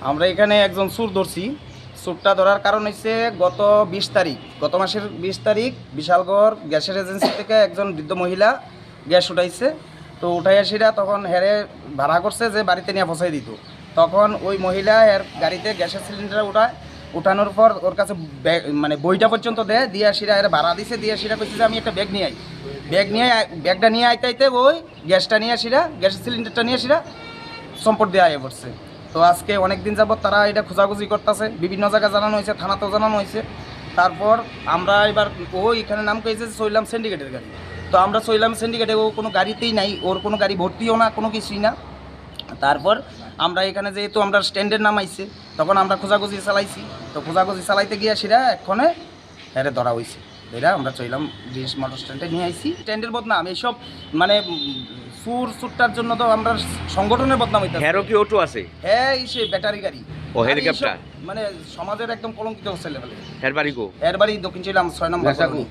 আমরা এখানে একজন চোর ধরছি। চোরটা ধরার কারণ হচ্ছে গত মাসের 20 তারিখ বিশালগড় গ্যাসের এজেন্সি থেকে একজন বৃদ্ধ মহিলা গ্যাস উঠাইছে। তো উঠাইয়া সেটা তখন হেরে ভাড়া করছে যে বাড়িতে নিয়ে পৌঁছাই দিত। তখন ওই মহিলা এর গাড়িতে গ্যাসের সিলিন্ডার উঠানোর পর ওর কাছে মানে বইটা পর্যন্ত দিয়ে সেটা এর ভাড়া দিছে। দিয়ে সেটা কইছে যে আমি একটা ব্যাগটা নিয়ে আইতে ওই গ্যাসটা নিয়ে গ্যাসের সিলিন্ডারটা নিয়ে সম্পদ দেওয়া হয়ে পড়ছে। তো আজকে অনেক দিন যাবত তারা এটা খোঁজাখুঁজি করতেছে, বিভিন্ন জায়গায় জানানো হয়েছে, থানাতেও জানানো হয়েছে। তারপর আমরা এবার এখানে নাম কয়েছে সইলাম সিন্ডিকেটের গাড়ি। তো আমরা সইলাম সিন্ডিকেটে, ও কোনো গাড়িতেই নাই, ওর কোনো গাড়ি ভর্তিও না, কোনো কিছুই না। তারপর আমরা এখানে যেহেতু আমরা স্ট্যান্ডের নাম আইছে, তখন আমরা খোঁজাখুঁজি চালাইছি। তো খোঁজাখুঁজি চালাইতে গিয়ে এক্ষণে ধরা হয়েছে। এরা আমরা চইলাম ব্রিটিশ মোটর স্ট্যান্ডে নিয়ে আইছি। স্ট্যান্ডের বদনাম এইসব মানে সুরটার জন্য তো আমরা সংগঠনের বদনাম হইতে। হ্যারো কি অটো আছে? হ্যাঁ, এই সে ব্যাটারি গাড়ি ও হেলিকপ্টার, মানে সমাজের একদম কলঙ্কিত হচ্ছে লেভেলে। এর বাড়ি গো? এর বাড়ি দক্ষিণ ছিলাম 6 নম্বর কলোনি।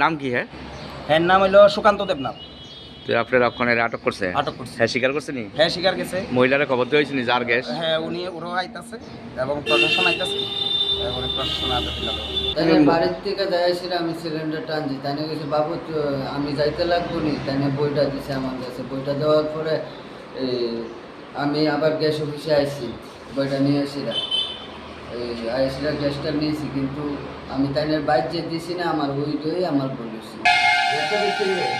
নাম কি? হ্যাঁ, এর নাম হলো সুকান্ত দেবনাথ। তো আপনারা ওখানে আটক করছে? আটক করছে। হ্যাঁ, স্বীকার করছে নি? হ্যাঁ, স্বীকার গেছে। মহিলারা খবর দিয়ে হয়েছে নি যার গ্যাস? হ্যাঁ, ওরাও আইতাছে এবং প্রশাসন আইতাছে এবং প্রশাসন তাই বাড়ির থেকে যাইছিল, আমি সিলিন্ডারটা আনছি, তাই গেছে বাবু আমি যাইতে লাগবো নি, তাই বইটা দিছে আমার কাছে। বইটা দেওয়ার পরে আমি আবার গ্যাস অফিসে আইছি, বইটা নিয়ে আসিরা আইসিরা গ্যাসটা নিয়েছি, কিন্তু আমি তাই বাইক যে দিছি না, আমার ওইটাই আমার বলেছি।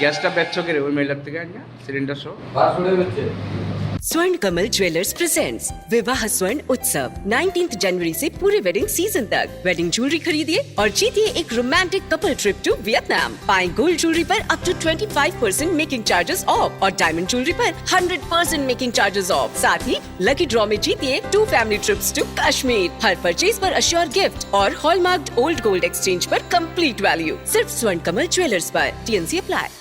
গ্যাসটা বেচছো কে ওই মহিলার থেকে আনিয়া সিলিন্ডার সহ? स्वर्ण कमल ज्वेलर्स प्रेजेंट्स विवाह स्वर्ण उत्सव 19 जनवरी से पूरे वेडिंग सीजन तक। वेडिंग ज्वेलरी खरीदिए और जीतिए एक romantic couple trip to Vietnam. पाएं गोल्ड ज्वेलरी पर up to 25% making charges off और डायमंड ज्वेलरी पर 100% मेकिंग चार्जेस ऑफ। साथ ही लकी ड्रॉ में जीतिए 2 फैमिली ट्रिप्स टू कश्मीर। हर परचेज पर अश्योर गिफ्ट और हॉलमार्क्ड ओल्ड गोल्ड एक्सचेंज पर कंप्लीट वैल्यू। सिर्फ स्वर्ण कमल ज्वेलर्स पर। TNC apply.